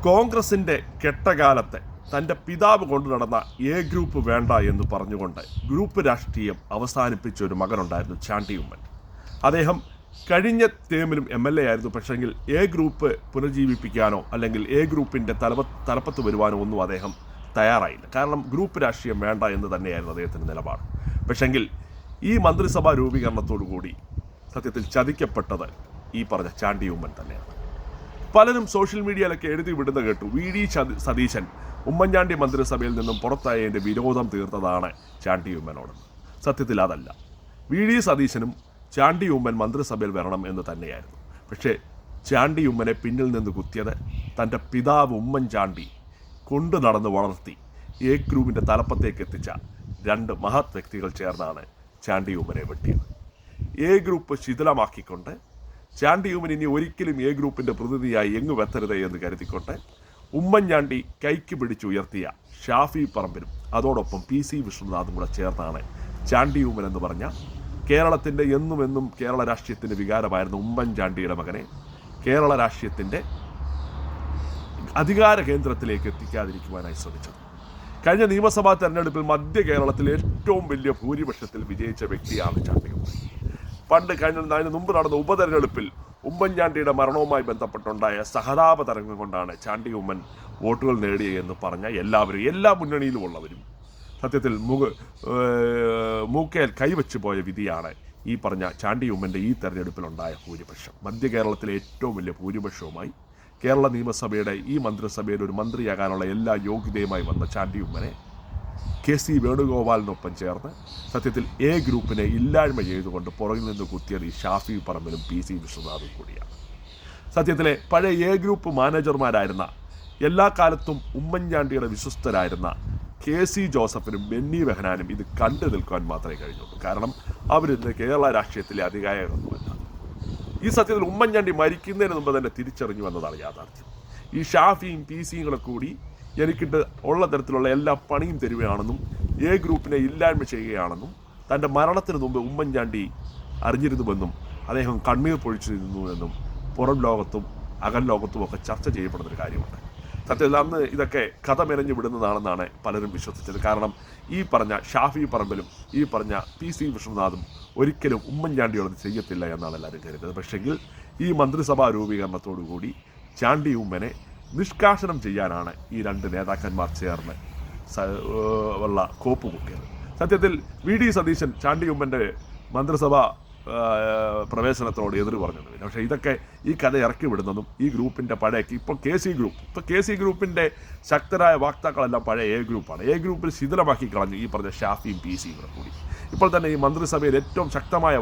കോൺഗ്രസിൻ്റെ കെട്ടകാലത്തെ തൻ്റെ പിതാവ് കൊണ്ടു നടന്ന എ ഗ്രൂപ്പ് വേണ്ട എന്ന് പറഞ്ഞുകൊണ്ട് ഗ്രൂപ്പ് രാഷ്ട്രീയം അവസാനിപ്പിച്ച ഒരു മകനുണ്ടായിരുന്നു ചാണ്ടി ഉമ്മൻ. അദ്ദേഹം കഴിഞ്ഞ ടേമിലും MLA ആയിരുന്നു. പക്ഷെങ്കിൽ എ ഗ്രൂപ്പ് പുനർജീവിപ്പിക്കാനോ അല്ലെങ്കിൽ എ ഗ്രൂപ്പിൻ്റെ തലപ്പത്ത് വരുവാനോ ഒന്നും അദ്ദേഹം തയ്യാറായില്ല. കാരണം ഗ്രൂപ്പ് രാഷ്ട്രീയം വേണ്ട എന്ന് തന്നെയായിരുന്നു അദ്ദേഹത്തിൻ്റെ നിലപാട്. പക്ഷെങ്കിൽ ഈ മന്ത്രിസഭാ രൂപീകരണത്തോടു കൂടി സത്യത്തിൽ ചതിക്കപ്പെട്ടത് ഈ പറഞ്ഞ ചാണ്ടി ഉമ്മൻ തന്നെയാണ്. പലരും സോഷ്യൽ മീഡിയയിലൊക്കെ എഴുതി വിടുന്ന കേട്ടു, VD സതീശൻ ഉമ്മൻചാണ്ടി മന്ത്രിസഭയിൽ നിന്നും പുറത്തായതിൻ്റെ വിരോധം തീർത്തതാണ് ചാണ്ടി ഉമ്മനോട്. സത്യത്തിൽ അതല്ല. VD സതീശനും ചാണ്ടി ഉമ്മൻ മന്ത്രിസഭയിൽ വരണം എന്ന് തന്നെയായിരുന്നു. പക്ഷേ ചാണ്ടി ഉമ്മനെ പിന്നിൽ നിന്ന് കുത്തിയത് തൻ്റെ പിതാവ് ഉമ്മൻചാണ്ടി കൊണ്ടു നടന്ന് വളർത്തി എ ഗ്രൂപ്പിൻ്റെ തലപ്പത്തേക്ക് എത്തിച്ച രണ്ട് മഹത് വ്യക്തികൾ ചേർന്നാണ് ചാണ്ടി ഉമ്മനെ വെട്ടിയത്. എ ഗ്രൂപ്പ് ശിഥിലമാക്കിക്കൊണ്ട് ചാണ്ടി ഉമ്മൻ ഇനി ഒരിക്കലും എ ഗ്രൂപ്പിൻ്റെ പ്രതിനിധിയായി എങ്ങു വെത്തരുത് എന്ന് കരുതിക്കൊണ്ട് ഉമ്മൻചാണ്ടി കൈക്ക് പിടിച്ചുയർത്തിയ ഷാഫി പറമ്പിലും അതോടൊപ്പം PC വിഷ്ണുനാഥും കൂടെ ചേർന്നാണ് ചാണ്ടി ഉമ്മൻ എന്ന് പറഞ്ഞ കേരളത്തിൻ്റെ എന്നും കേരള രാഷ്ട്രീയത്തിൻ്റെ വികാരമായിരുന്നു ഉമ്മൻചാണ്ടിയുടെ മകനെ കേരള രാഷ്ട്രീയത്തിൻ്റെ അധികാര കേന്ദ്രത്തിലേക്ക് എത്തിക്കാതിരിക്കുവാനായി ശ്രമിച്ചത്. കഴിഞ്ഞ നിയമസഭാ തെരഞ്ഞെടുപ്പിൽ മധ്യ കേരളത്തിൽ ഏറ്റവും വലിയ ഭൂരിപക്ഷത്തിൽ വിജയിച്ച വ്യക്തിയാണ് ചാണ്ടി ഉമ്മൻ. അതിന് മുമ്പ് നടന്ന ഉപതെരഞ്ഞെടുപ്പിൽ ഉമ്മൻചാണ്ടിയുടെ മരണവുമായി ബന്ധപ്പെട്ടുണ്ടായ സഹതാപ തരംഗം കൊണ്ടാണ് ചാണ്ടി ഉമ്മൻ വോട്ടുകൾ നേടിയെന്ന് പറഞ്ഞ എല്ലാവരും, എല്ലാ മുന്നണിയിലുമുള്ളവരും സത്യത്തിൽ മൂക്കേൽ കൈവച്ച് പോയ വിധിയാണ് ഈ പറഞ്ഞ ചാണ്ടി ഉമ്മൻ്റെ ഈ തെരഞ്ഞെടുപ്പിലുണ്ടായ ഭൂരിപക്ഷം. മധ്യ കേരളത്തിലെ ഏറ്റവും വലിയ ഭൂരിപക്ഷവുമായി കേരള നിയമസഭയുടെ ഈ മന്ത്രിസഭയിൽ ഒരു മന്ത്രിയാകാനുള്ള എല്ലാ യോഗ്യതയുമായി വന്ന ചാണ്ടി ഉമ്മനെ KC വേണുഗോപാലിനൊപ്പം ചേർന്ന് സത്യത്തിൽ എ ഗ്രൂപ്പിനെ ഇല്ലായ്മ ചെയ്തുകൊണ്ട് പുറകിൽ നിന്ന് കുത്തിയത് ഈ ഷാഫി പറമ്പിലും PC വിഷ്ണുനാഥും കൂടിയാണ്. സത്യത്തിലെ പഴയ എ ഗ്രൂപ്പ് മാനേജർമാരായിരുന്ന എല്ലാ കാലത്തും ഉമ്മൻചാണ്ടിയുടെ വിശ്വസ്തരായിരുന്ന KC ജോസഫിനും ബെന്നി ബെഹനാനും ഇത് കണ്ടു നിൽക്കാൻ മാത്രമേ കഴിഞ്ഞുള്ളൂ. കാരണം അവരിന്ന് കേരള രാഷ്ട്രീയത്തിലെ അധികാരികളൊന്നുമല്ല. ഈ സത്യത്തിൽ ഉമ്മൻചാണ്ടി മരിക്കുന്നതിന് മുമ്പ് തന്നെ തിരിച്ചറിഞ്ഞു എന്നതാണ് യാഥാർത്ഥ്യം. ഈ ഷാഫിയും PCയും കൂടെ കൂടി എനിക്കിട്ട് ഉള്ള തരത്തിലുള്ള എല്ലാ പണിയും തരുകയാണെന്നും എ ഗ്രൂപ്പിനെ ഇല്ലായ്മ ചെയ്യുകയാണെന്നും തൻ്റെ മരണത്തിന് മുമ്പ് ഉമ്മൻചാണ്ടി അറിഞ്ഞിരുന്നുവെന്നും അദ്ദേഹം കണ്ണീർ പൊഴിച്ചിരുന്നുവെന്നും പുറം ലോകത്തും അകൽ ലോകത്തും ഒക്കെ ചർച്ച ചെയ്യപ്പെടുന്നൊരു കാര്യമുണ്ട്. സത്യത്തിൽ അന്ന് ഇതൊക്കെ കഥ മെനഞ്ഞു വിടുന്നതാണെന്നാണ് പലരും വിശ്വസിച്ചത്. കാരണം ഈ പറഞ്ഞ ഷാഫി പറമ്പിലും ഈ പറഞ്ഞ PC വിഷ്ണുനാഥും ഒരിക്കലും ഉമ്മൻചാണ്ടിയോട് ചെയ്യത്തില്ല എന്നാണ് എല്ലാവരും കരുതുന്നത്. പക്ഷെങ്കിൽ ഈ മന്ത്രിസഭാ രൂപീകരണത്തോടു കൂടി ചാണ്ടി ഉമ്മനെ നിഷ്കാസനം ചെയ്യാനാണ് ഈ രണ്ട് നേതാക്കന്മാർ ചേർന്ന് ഉള്ള കോപ്പ് കൂട്ടിയത്. സത്യത്തിൽ VD സതീശൻ ചാണ്ടി ഉമ്മൻ്റെ മന്ത്രിസഭ പ്രവേശനത്തോട് എതിർ പറഞ്ഞത്. പക്ഷേ ഇതൊക്കെ ഈ കഥ ഇറക്കി വിടുന്നതും ഈ ഗ്രൂപ്പിൻ്റെ പഴയ ഇപ്പോൾ KC ഗ്രൂപ്പിൻ്റെ ശക്തരായ വാക്താക്കളെല്ലാം പഴയ എ ഗ്രൂപ്പാണ്. എ ഗ്രൂപ്പിൽ ശിഥിലമാക്കി കളഞ്ഞു ഈ പറഞ്ഞ ഷാഫിയും PCയും കൂടെ കൂടി. ഇപ്പോൾ തന്നെ ഈ മന്ത്രിസഭയിൽ ഏറ്റവും ശക്തമായ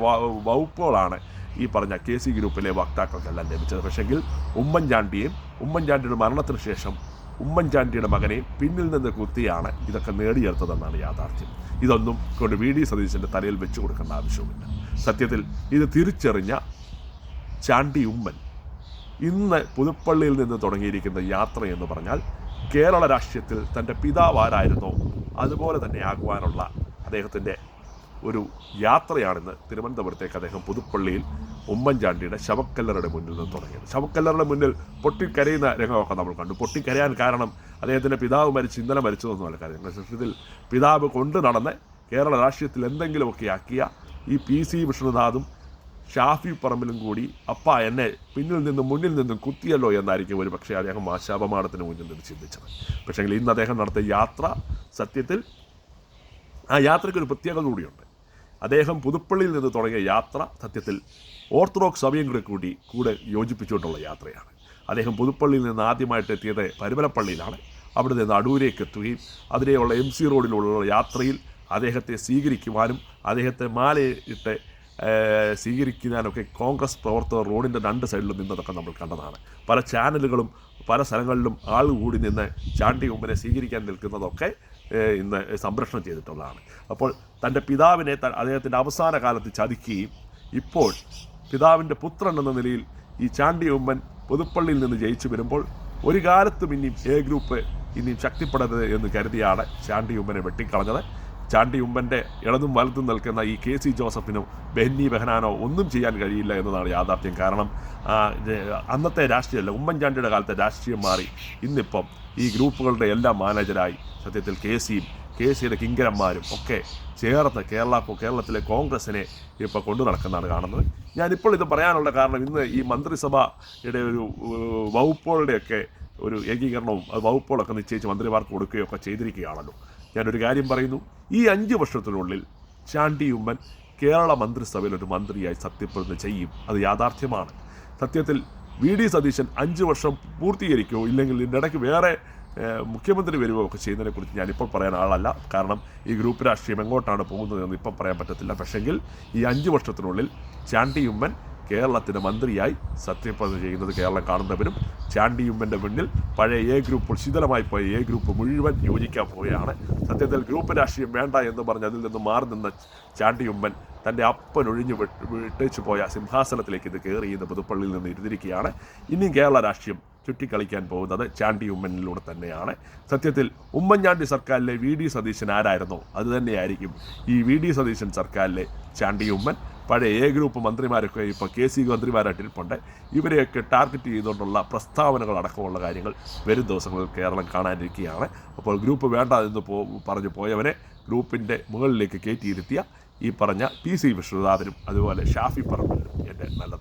വകുപ്പുകളാണ് ഈ പറഞ്ഞ KC ഗ്രൂപ്പിലെ വക്താക്കൾക്കെല്ലാം ലഭിച്ചത്. പക്ഷെങ്കിൽ ഉമ്മൻചാണ്ടിയുടെ മരണത്തിന് ശേഷം ഉമ്മൻചാണ്ടിയുടെ മകനെ പിന്നിൽ നിന്ന് കുത്തിയാണ് ഇതൊക്കെ നേടിയെടുത്തതെന്നാണ് യാഥാർത്ഥ്യം. ഇതൊന്നും കൊണ്ട് VD സതീശൻ്റെ തലയിൽ വെച്ച് കൊടുക്കേണ്ട ആവശ്യമില്ല. സത്യത്തിൽ ഇത് തിരിച്ചറിഞ്ഞ ചാണ്ടി ഉമ്മൻ ഇന്ന് പുതുപ്പള്ളിയിൽ നിന്ന് തുടങ്ങിയിരിക്കുന്ന യാത്ര എന്ന് പറഞ്ഞാൽ കേരള രാഷ്ട്രീയത്തിൽ തൻ്റെ പിതാവ് ആരായിരുന്നോ അതുപോലെ തന്നെ ആകുവാനുള്ള അദ്ദേഹത്തിൻ്റെ ഒരു യാത്രയാണിന്ന് തിരുവനന്തപുരത്തേക്ക് അദ്ദേഹം പുതുപ്പള്ളിയിൽ ഉമ്മൻചാണ്ടിയുടെ ശവക്കല്ലറുടെ മുന്നിൽ നിന്ന് തുടങ്ങിയത്. ശവക്കല്ലറുടെ മുന്നിൽ പൊട്ടിക്കരയുന്ന രംഗമൊക്കെ നമ്മൾ കണ്ടു. പൊട്ടിക്കരയാൻ കാരണം അദ്ദേഹത്തിൻ്റെ പിതാവ് ഇന്നലെ മരിച്ചതൊന്നുമല്ല കാര്യം. സത്യത്തിൽ പിതാവ് കൊണ്ടു നടന്ന് കേരള രാഷ്ട്രീയത്തിൽ എന്തെങ്കിലുമൊക്കെ ആക്കിയ ഈ PC വിഷ്ണുനാഥും ഷാഫി പറമ്പിലും കൂടി എന്നെ മുന്നിൽ നിന്നും കുത്തിയല്ലോ എന്നായിരിക്കും ഒരു പക്ഷേ അദ്ദേഹം ആശാപമാനത്തിന് മുന്നിൽ നിന്ന് ചിന്തിച്ചത്. പക്ഷേ ഇന്ന് അദ്ദേഹം നടത്തിയ യാത്ര സത്യത്തിൽ ആ യാത്രയ്ക്കൊരു പ്രത്യേകത കൂടിയുണ്ട്. അദ്ദേഹം പുതുപ്പള്ളിയിൽ നിന്ന് തുടങ്ങിയ യാത്ര സത്യത്തിൽ ഓർത്തഡോക്സ് സഭയും കൂടെ യോജിപ്പിച്ചുകൊണ്ടുള്ള യാത്രയാണ്. അദ്ദേഹം പുതുപ്പള്ളിയിൽ നിന്ന് ആദ്യമായിട്ട് എത്തിയത് പരുമലപ്പള്ളിയിലാണ്. അവിടെ നിന്ന് അടൂരേക്ക് എത്തുകയും അതിലെയുള്ള MC റോഡിലുള്ള യാത്രയിൽ അദ്ദേഹത്തെ സ്വീകരിക്കുവാനും അദ്ദേഹത്തെ മാലയിട്ട് സ്വീകരിക്കാനൊക്കെ കോൺഗ്രസ് പ്രവർത്തകർ റോഡിൻ്റെ രണ്ട് സൈഡിലും നിന്നതൊക്കെ നമ്മൾ കണ്ടതാണ്. പല ചാനലുകളും പല സ്ഥലങ്ങളിലും ആൾ കൂടി നിന്ന് ചാണ്ടി ഉമ്മനെ സ്വീകരിക്കാൻ നിൽക്കുന്നതൊക്കെ ഇന്ന് സംപ്രേഷണം ചെയ്തിട്ടുള്ളതാണ്. അപ്പോൾ തൻ്റെ പിതാവിനെ അദ്ദേഹത്തിൻ്റെ അവസാന കാലത്ത് ചതിക്കുകയും ഇപ്പോൾ പിതാവിൻ്റെ പുത്രൻ എന്ന നിലയിൽ ഈ ചാണ്ടി ഉമ്മൻ പുതുപ്പള്ളിയിൽ നിന്ന് ജയിച്ചു വരുമ്പോൾ ഒരു കാലത്തും എ ഗ്രൂപ്പ് ഇനിയും ശക്തിപ്പെടരുത് എന്ന് കരുതിയാണ് ചാണ്ടി ഉമ്മനെ വെട്ടിക്കളഞ്ഞത്. ചാണ്ടി ഉമ്മൻ്റെ ഇടതും വലതും നിൽക്കുന്ന ഈ കെ സി ജോസഫിനോ ബെന്നി ബെഹനാനോ ഒന്നും ചെയ്യാൻ കഴിയില്ല എന്നതാണ് യാഥാർത്ഥ്യം. കാരണം അന്നത്തെ രാഷ്ട്രീയമല്ല, ഉമ്മൻചാണ്ടിയുടെ കാലത്തെ രാഷ്ട്രീയം മാറി ഇന്നിപ്പം ഈ ഗ്രൂപ്പുകളുടെ എല്ലാം മാനേജരായി സത്യത്തിൽ കെ സിയുടെ കിങ്കരന്മാരും ഒക്കെ ചേർന്ന് കേരളത്തിലെ കോൺഗ്രസിനെ ഇപ്പോൾ കൊണ്ടു നടക്കുന്നതാണ് കാണുന്നത്. ഞാനിപ്പോൾ ഇത് പറയാനുള്ള കാരണം ഇന്ന് ഈ മന്ത്രിസഭയുടെ ഒരു വകുപ്പുകളുടെയൊക്കെ ഒരു ഏകീകരണവും വകുപ്പുകളൊക്കെ നിശ്ചയിച്ച് മന്ത്രിമാർക്ക് കൊടുക്കുകയൊക്കെ ചെയ്തിരിക്കുകയാണല്ലോ. ഞാനൊരു കാര്യം പറയുന്നു, ഈ 5 വർഷത്തിനുള്ളിൽ ചാണ്ടി ഉമ്മൻ കേരള മന്ത്രിസഭയിൽ ഒരു മന്ത്രിയായി സത്യപ്രതിജ്ഞ ചെയ്യും. അത് യാഥാർത്ഥ്യമാണ്. സത്യത്തിൽ വി ഡി സതീശൻ 5 വർഷം പൂർത്തീകരിക്കുകയോ ഇല്ലെങ്കിൽ ഇതിൻ്റെ ഇടയ്ക്ക് വേറെ മുഖ്യമന്ത്രി വരുവോ ഒക്കെ ചെയ്യുന്നതിനെക്കുറിച്ച് ഞാനിപ്പോൾ പറയാൻ ആളല്ല. കാരണം ഈ ഗ്രൂപ്പ് രാഷ്ട്രീയം എങ്ങോട്ടാണ് പോകുന്നതെന്ന് ഇപ്പം പറയാൻ പറ്റത്തില്ല. പക്ഷെങ്കിൽ ഈ 5 വർഷത്തിനുള്ളിൽ ചാണ്ടി ഉമ്മൻ കേരളത്തിൻ്റെ മന്ത്രിയായി സത്യപ്രതിജ്ഞ ചെയ്യുന്നത് കേരളം കാണുന്നവരും ചാണ്ടി ഉമ്മൻ്റെ മുന്നിൽ പഴയ ഗ്രൂപ്പ് ശിഥിലമായി പോയ ഗ്രൂപ്പ് മുഴുവൻ യോജിക്കാൻ പോവുകയാണ്. സത്യത്തിൽ ഗ്രൂപ്പ് രാഷ്ട്രീയം വേണ്ട എന്ന് പറഞ്ഞ് അതിൽ നിന്ന് മാറി നിന്ന ചാണ്ടി ഉമ്മൻ തൻ്റെ അപ്പനൊഴിഞ്ഞു വിട്ടേച്ചു പോയ സിംഹാസനത്തിലേക്ക് ഇത് കയറി ഇന്ന് പുതുപ്പള്ളിയിൽ നിന്ന് ഇരുന്നിരിക്കുകയാണ്. ഇനിയും കേരള രാഷ്ട്രീയം ചുറ്റിക്കളിക്കാൻ പോകുന്നത് ചാണ്ടി ഉമ്മനിലൂടെ തന്നെയാണ്. സത്യത്തിൽ ഉമ്മൻചാണ്ടി സർക്കാരിലെ വി ഡി സതീശൻ ആരായിരുന്നോ അത് തന്നെയായിരിക്കും ഈ വി ഡി സതീശൻ സർക്കാരിലെ ചാണ്ടി ഉമ്മൻ. പഴയ ഗ്രൂപ്പ് മന്ത്രിമാരൊക്കെ ഇപ്പോൾ കെ സി മന്ത്രിമാരായിട്ടിരിപ്പുണ്ട്. ഇവരെയൊക്കെ ടാർഗറ്റ് ചെയ്തുകൊണ്ടുള്ള പ്രസ്താവനകൾ അടക്കമുള്ള കാര്യങ്ങൾ വരും ദിവസങ്ങളിൽ കേരളം കാണാനിരിക്കുകയാണ്. അപ്പോൾ ഗ്രൂപ്പ് വേണ്ട എന്ന് പറഞ്ഞു പോയവനെ ഗ്രൂപ്പിൻ്റെ മുകളിലേക്ക് കയറ്റിയിരുത്തിയ ഈ പറഞ്ഞ പി സി വിശ്വനാഥനും അതുപോലെ ഷാഫി പറമ്പിലും എൻ്റെ നല്ലതാണ്.